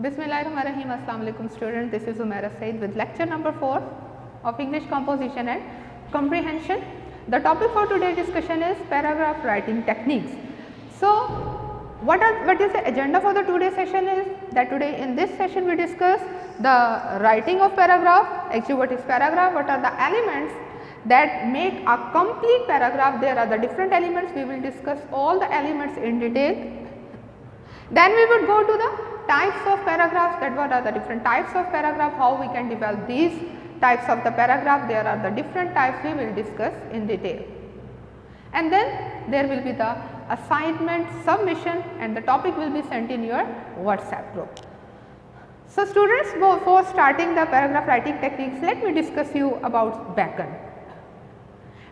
Bismillahirrahmanirrahim. Assalamu alaikum students. This is Umaira Said with lecture number 4 of English composition and comprehension. The topic for today's discussion is paragraph writing techniques. So, what is the agenda for the today's session is that today in this session we discuss the writing of paragraph. Actually, what is paragraph? What are the elements that make a complete paragraph? There are the different elements. We will discuss all the elements in detail. Then we would go to the types of paragraphs, that what are the different types of paragraph, how we can develop these types of the paragraph. There are the different types we will discuss in detail. And then there will be the assignment submission and the topic will be sent in your WhatsApp group. So, students, before starting the paragraph writing techniques, let me discuss you about Bacon.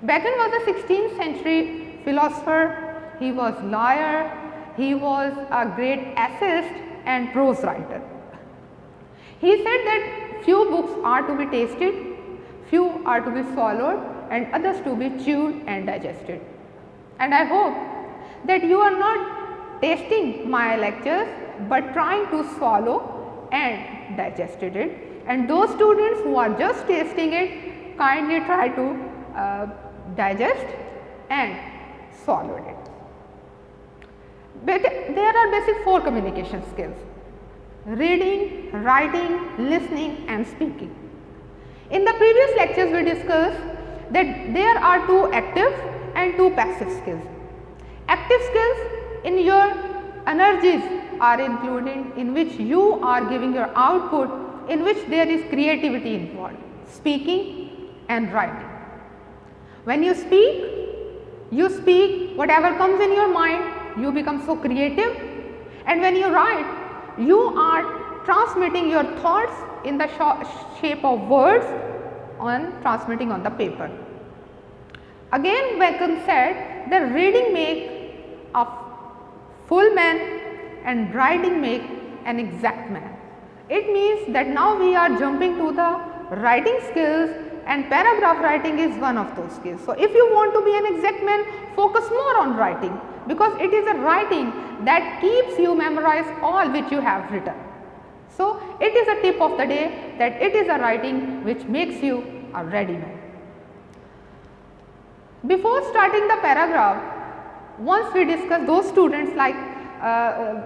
Bacon was a 16th century philosopher, he was lawyer, he was a great essayist and prose writer. He said that few books are to be tasted, few are to be swallowed and others to be chewed and digested. And I hope that you are not tasting my lectures, but trying to swallow and digested it, and those students who are just tasting it, kindly try to digest and swallow it. But there are basic 4 communication skills: reading, writing, listening and speaking. In the previous lectures we discussed that there are 2 active and 2 passive skills. Active skills, in your energies are included, in which you are giving your output, in which there is creativity involved, speaking and writing. When you speak whatever comes in your mind, you become so creative, and when you write, you are transmitting your thoughts in the shape of words transmitting on the paper. Again, Bacon said that reading make a full man and writing make an exact man. It means that now we are jumping to the writing skills, and paragraph writing is one of those skills. So, if you want to be an exact man, focus more on writing, because it is a writing that keeps you memorize all which you have written. So, it is a tip of the day that it is a writing which makes you a ready man. Before starting the paragraph, once we discuss, those students like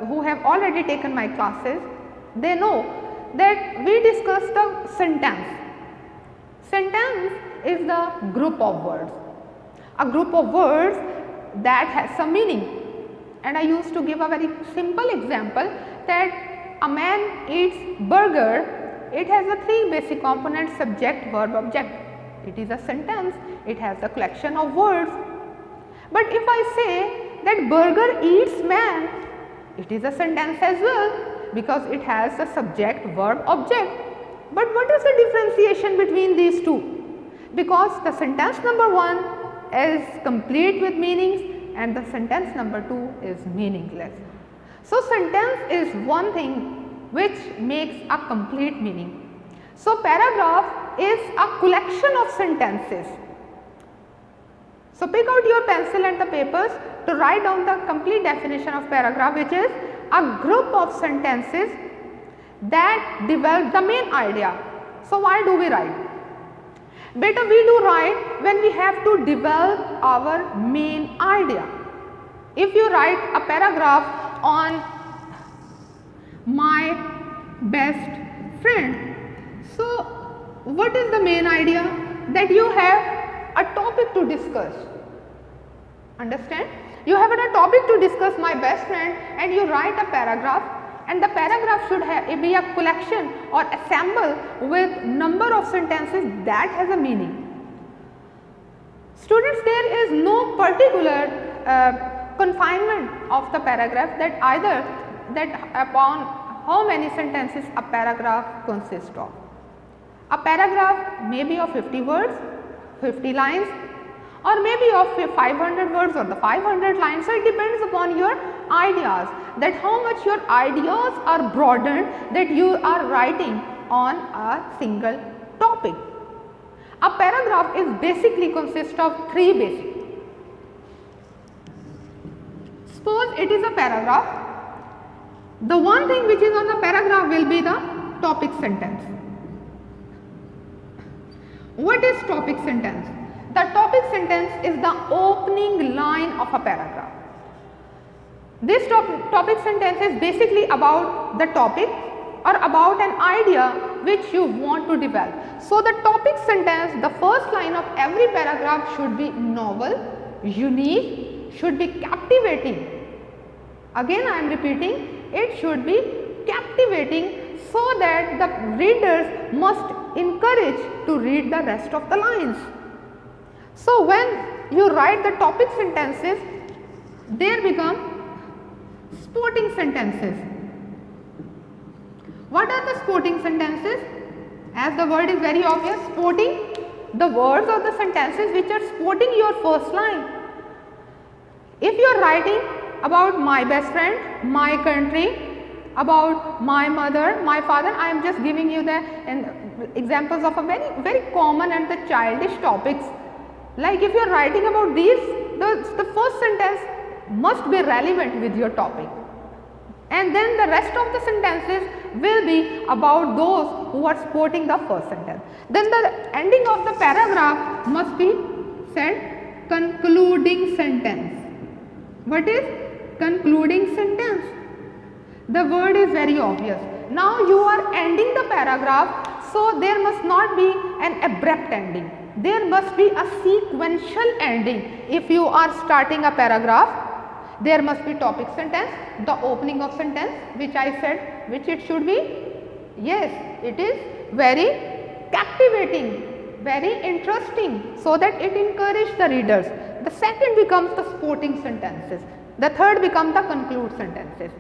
who have already taken my classes, they know that we discuss the sentence. Sentence is the group of words, a group of words that has some meaning. And I used to give a very simple example that a man eats burger, it has a 3 basic components: subject, verb, object. It is a sentence, it has a collection of words. But if I say that burger eats man, it is a sentence as well, because it has a subject, verb, object. But what is the differentiation between these two? Because the sentence number 1 is complete with meanings and the sentence number 2 is meaningless. So, sentence is one thing which makes a complete meaning. So, paragraph is a collection of sentences. So, pick out your pencil and the papers to write down the complete definition of paragraph, which is a group of sentences that develop the main idea. So, why do we write? Better we do write when we have to develop our main idea. If you write a paragraph on my best friend, so what is the main idea? That you have a topic to discuss. Understand? You have a topic to discuss my best friend, and you write a paragraph, and the paragraph should be a collection or assemble with number of sentences that has a meaning. Students, there is no particular confinement of the paragraph that either that upon how many sentences a paragraph consists of. A paragraph may be of 50 words, 50 lines, or maybe of 500 words or the 500 lines. So, it depends upon your ideas, that how much your ideas are broadened, that you are writing on a single topic. A paragraph is basically consists of 3 basic. Suppose it is a paragraph. The one thing which is on the paragraph be the topic sentence. What is topic sentence? The topic sentence is the opening line of a paragraph. This topic sentence is basically about the topic or about an idea which you want to develop. So, the topic sentence, the first line of every paragraph should be novel, unique, should be captivating. Again I am repeating, it should be captivating so that the readers must encourage to read the rest of the lines. So, when you write the topic sentences, there become sporting sentences. What are the sporting sentences? As the word is very obvious, sporting, the words or the sentences which are sporting your first line. If you are writing about my best friend, my country, about my mother, my father, I am just giving you the examples of a very common and the childish topics. Like if you are writing about these, the first sentence must be relevant with your topic, and then the rest of the sentences will be about those who are supporting the first sentence. Then the ending of the paragraph must be said concluding sentence. What is concluding sentence? The word is very obvious. Now you are ending the paragraph, so there must not be an abrupt ending. There must be a sequential ending. If you are starting a paragraph, there must be topic sentence, the opening of sentence, which I said, which it should be. Yes, it is very captivating, very interesting, so that it encourages the readers. The second becomes the sporting sentences. The third becomes the conclude sentences.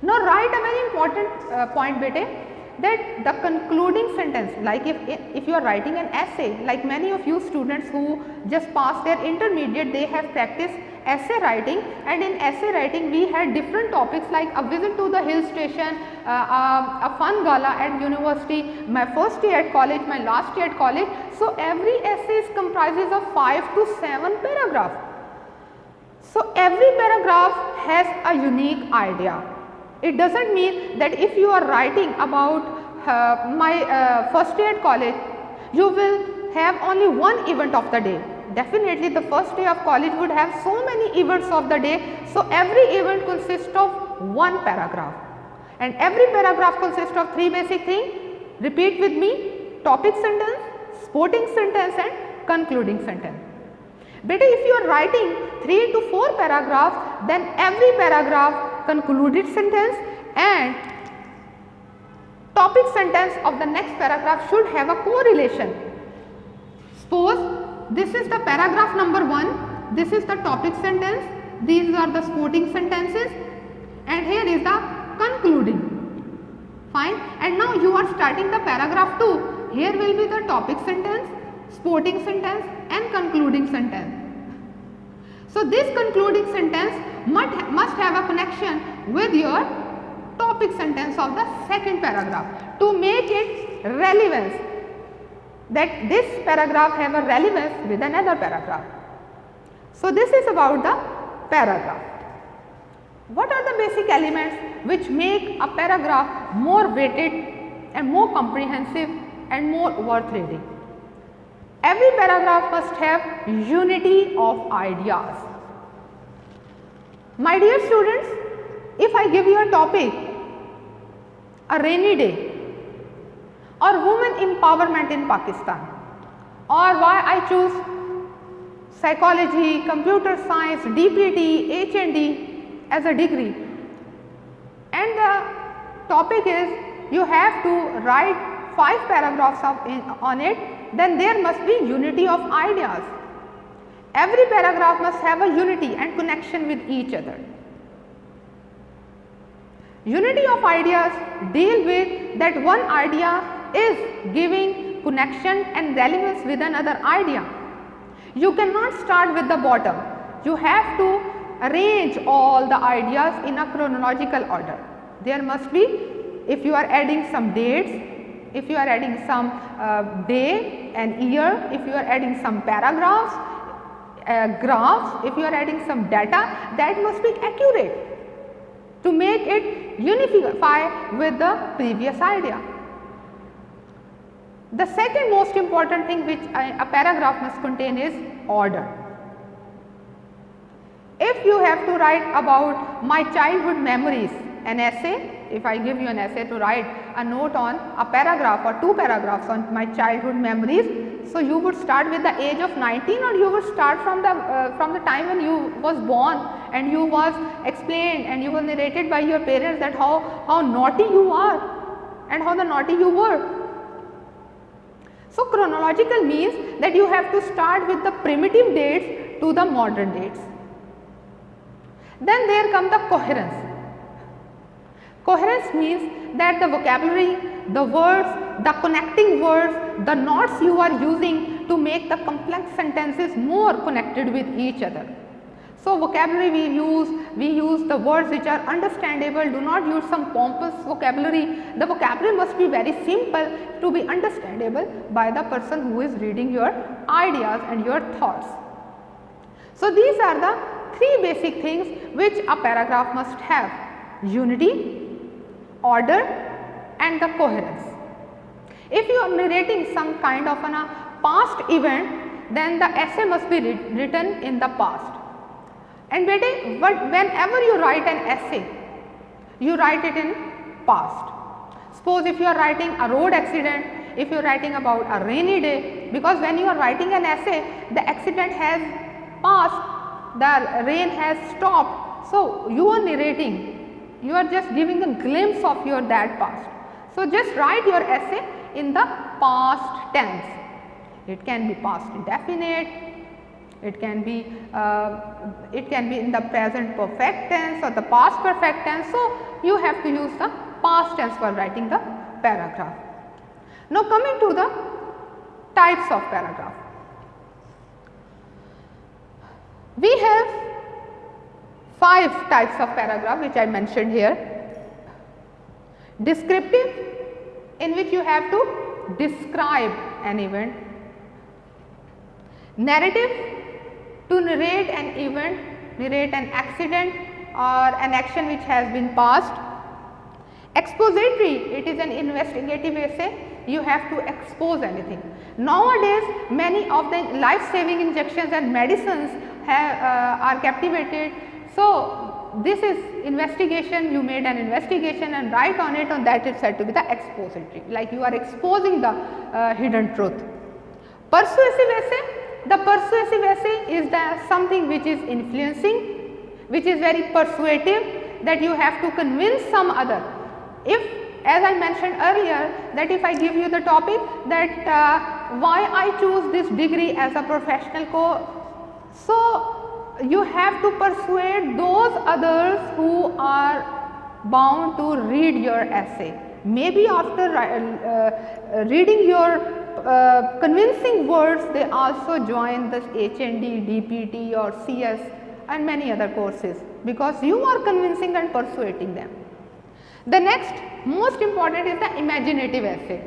Now write a very important point, bete, that the concluding sentence, like if you are writing an essay, like many of you students who just passed their intermediate, they have practiced essay writing, and in essay writing we had different topics like a visit to the hill station, a fun gala at university, my first year at college, my last year at college. So every essay comprises of 5 to 7 paragraphs. So every paragraph has a unique idea. It does not mean that if you are writing about my first year at college, you will have only one event of the day. Definitely the first day of college would have so many events of the day. So every event consists of one paragraph, and every paragraph consists of 3 basic things. Repeat with me: topic sentence, sporting sentence and concluding sentence. Beta, if you are writing 3 to 4 paragraphs, then every paragraph, concluded sentence and topic sentence of the next paragraph should have a correlation. Suppose this is the paragraph number 1, this is the topic sentence, these are the supporting sentences, and here is the concluding. Fine. And now you are starting the paragraph 2. Here will be the topic sentence, supporting sentence and concluding sentence. So this concluding sentence must have a connection with your topic sentence of the second paragraph to make it relevance, that this paragraph have a relevance with another paragraph. So this is about the paragraph. What are the basic elements which make a paragraph more weighted and more comprehensive and more worth reading? Every paragraph must have unity of ideas. My dear students, if I give you a topic, a rainy day, or women empowerment in Pakistan, or why I choose psychology, computer science, DPT, H&D as a degree, and the topic is you have to write 5 paragraphs on it, then there must be unity of ideas. Every paragraph must have a unity and connection with each other. Unity of ideas deal with that one idea is giving connection and relevance with another idea. You cannot start with the bottom. You have to arrange all the ideas in a chronological order. There must be, if you are adding some dates, if you are adding some day and year, if you are adding some paragraphs, graphs, if you are adding some data, that must be accurate. to make it unify with the previous idea. The second most important thing which a paragraph must contain is order. If you have to write about my childhood memories, an essay, if I give you an essay to write a note on a paragraph or 2 paragraphs on my childhood memories, so you would start with the age of 19, or you would start from the time when you was born and you was explained and you were narrated by your parents that how naughty you are and how the naughty you were. So chronological means that you have to start with the primitive dates to the modern dates. Then there come the coherence. Coherence means that the vocabulary, the words, the connecting words, the knots you are using to make the complex sentences more connected with each other. So vocabulary we use the words which are understandable, do not use some pompous vocabulary. The vocabulary must be very simple to be understandable by the person who is reading your ideas and your thoughts. So these are the 3 basic things which a paragraph must have: unity, order and the coherence. If you are narrating some kind of a past event, then the essay must be written in the past. And whenever you write an essay, you write it in past. Suppose if you are writing a road accident, if you are writing about a rainy day, because when you are writing an essay, the accident has passed, the rain has stopped. So you are narrating, you are just giving a glimpse of your that past. So just write your essay in the past tense. It can be past indefinite, it can be in the present perfect tense or the past perfect tense. So you have to use the past tense for writing the paragraph. Now coming to the types of paragraph. We have 5 types of paragraph which I mentioned here. Descriptive, in which you have to describe an event. Narrative, to narrate an event, narrate an accident or an action which has been passed. Expository, it is an investigative essay, you have to expose anything. Nowadays many of the life saving injections and medicines are captivated. So this is investigation, you made an investigation and write on it, and that is said to be the expository, like you are exposing the hidden truth. Persuasive essay, the persuasive essay is something which is influencing, which is very persuasive, that you have to convince some other. If, as I mentioned earlier, that if I give you the topic that why I choose this degree as a professional course, so you have to persuade those others who are bound to read your essay. Maybe after reading your convincing words, they also join this HND, DPT or CS and many other courses, because you are convincing and persuading them. The next most important is the imaginative essay.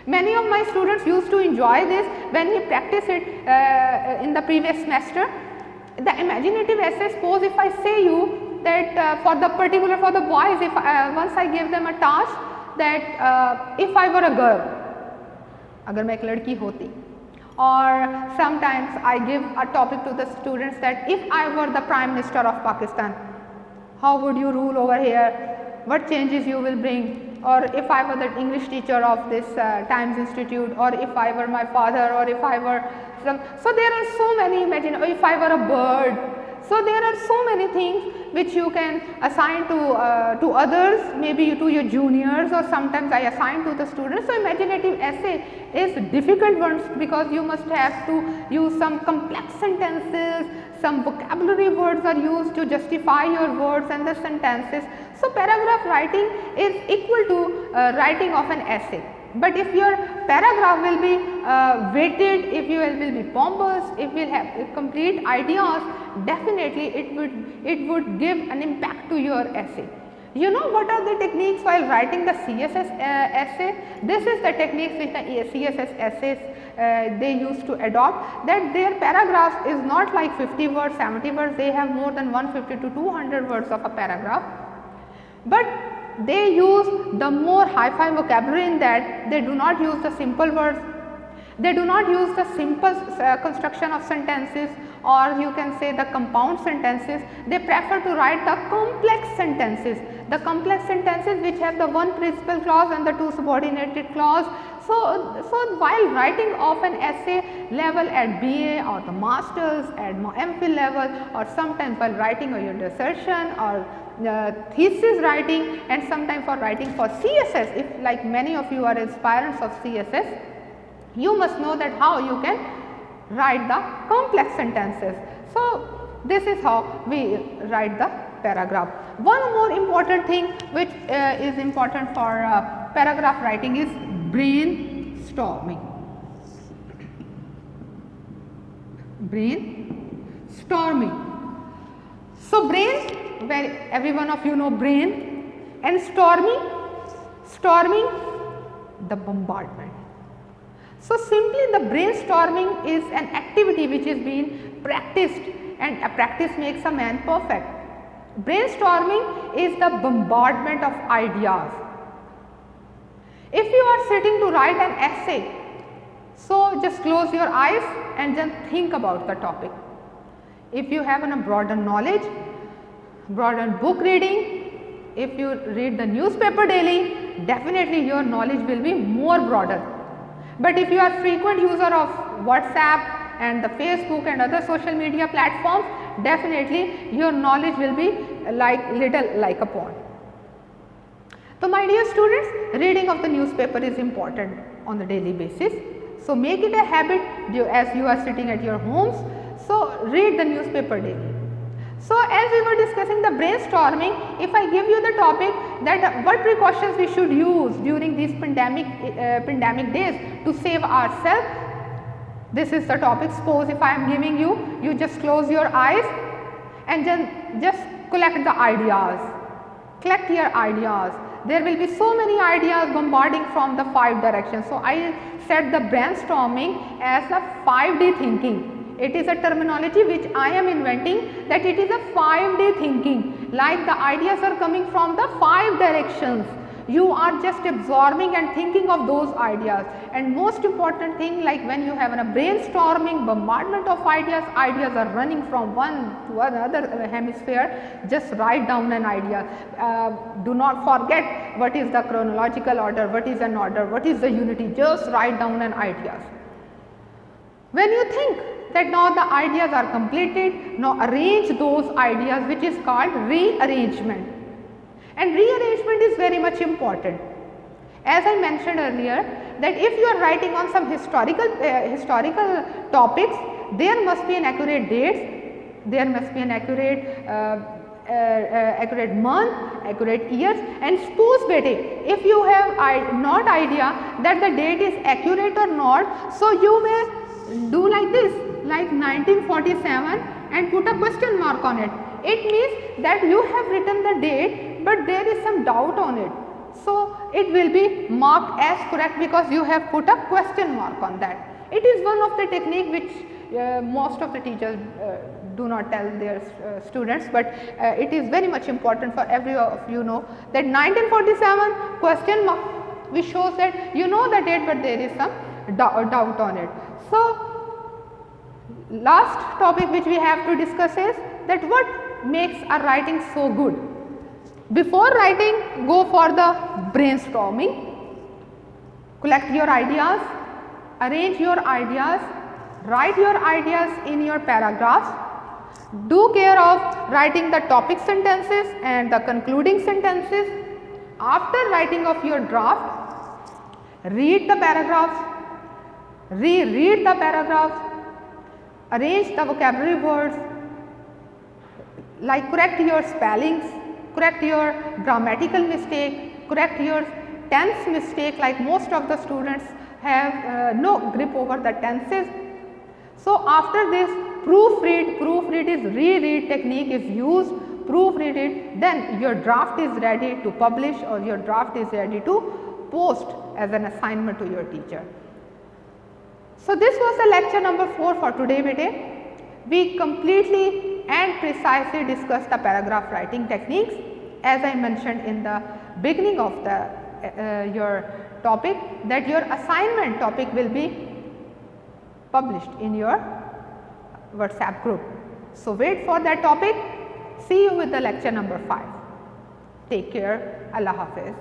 Many of my students used to enjoy this when we practice it in the previous semester. The imaginative essay, suppose if I say you that for the boys, if once I give them a task that if I were a girl, अगर मैं एक लड़की होती, or sometimes I give a topic to the students that if I were the Prime Minister of Pakistan, how would you rule over here, what changes you will bring, or if I were the English teacher of this Times Institute, or if I were my father, or if I were some, so there are so many, imagine, or if I were a bird. So there are so many things which you can assign to others, maybe to your juniors, or sometimes I assign to the students. So imaginative essay is difficult ones, because you must have to use some complex sentences, some vocabulary words are used to justify your words and the sentences. So paragraph writing is equal to writing of an essay. But if your paragraph will be weighted, if you will be pompous, if you will have complete ideas, definitely it would give an impact to your essay. You know what are the techniques while writing the CSS essay? This is the techniques which the CSS essays they used to adopt, that their paragraph is not like 50 words, 70 words, they have more than 150 to 200 words of a paragraph. but they use the more hi-fi vocabulary in that. They do not use the simple words, they do not use the simple construction of sentences, or you can say the compound sentences. They prefer to write the complex sentences, which have the one principal clause and the two subordinated clause. So while writing of an essay level at BA or the masters at MPhil level, or sometimes while writing your dissertation or thesis writing, and sometimes for writing for CSS, if like many of you are aspirants of CSS, you must know that how you can write the complex sentences. So this is how we write the paragraph. One more important thing which is important for paragraph writing is brainstorming. So brain, where every one of you know brain, and storming, the bombardment. So simply the brainstorming is an activity which is being practiced, and a practice makes a man perfect. Brainstorming is the bombardment of ideas. If you are sitting to write an essay, so just close your eyes and just think about the topic. If you have a broader knowledge, broader book reading, if you read the newspaper daily, definitely your knowledge will be more broader. But if you are frequent user of WhatsApp and the Facebook and other social media platforms, definitely your knowledge will be little like a pond. So my dear students, reading of the newspaper is important on the daily basis. So make it a habit as you are sitting at your homes. So read the newspaper daily. So as we were discussing the brainstorming, if I give you the topic that what precautions we should use during these pandemic days to save ourselves, this is the topic. Suppose if I am giving you, you just close your eyes and just collect the ideas, collect your ideas. There will be so many ideas bombarding from the 5 directions. So I said the brainstorming as a 5D thinking. It is a terminology which I am inventing, that it is a 5D thinking, like the ideas are coming from the 5 directions. You are just absorbing and thinking of those ideas. And most important thing, like when you have a brainstorming bombardment of ideas, ideas are running from one to another hemisphere, just write down an idea. Do not forget what is the chronological order, what is an order, what is the unity, just write down an ideas. When you think that now the ideas are completed, now arrange those ideas, which is called rearrangement. And rearrangement is very much important. As I mentioned earlier, that if you are writing on some historical topics, there must be an accurate dates, there must be an accurate month, accurate years. And suppose if you have not idea that the date is accurate or not, so you may do like this, like 1947 and put a question mark on it. It means that you have written the date, but there is some doubt on it. So it will be marked as correct because you have put a question mark on that. It is one of the technique which most of the teachers do not tell their students, but it is very much important for every of you know that 1947 question mark, which shows that you know the date, but there is some doubt on it. So last topic which we have to discuss is that what makes a writing so good. Before writing, go for the brainstorming, collect your ideas, arrange your ideas, write your ideas in your paragraphs, do care of writing the topic sentences and the concluding sentences. After writing of your draft, read the paragraphs, reread the paragraphs, arrange the vocabulary words, like correct your spellings, correct your grammatical mistake, correct your tense mistake, like most of the students have no grip over the tenses. So after this, proofread is reread technique is used, proofread it, then your draft is ready to publish or your draft is ready to post as an assignment to your teacher. So this was the lecture number 4 for today bete. We completely and precisely discussed the paragraph writing techniques. as I mentioned in the beginning of the your topic, that your assignment topic will be published in your WhatsApp group. So wait for that topic. See you with the lecture number 5. Take care. Allah Hafiz.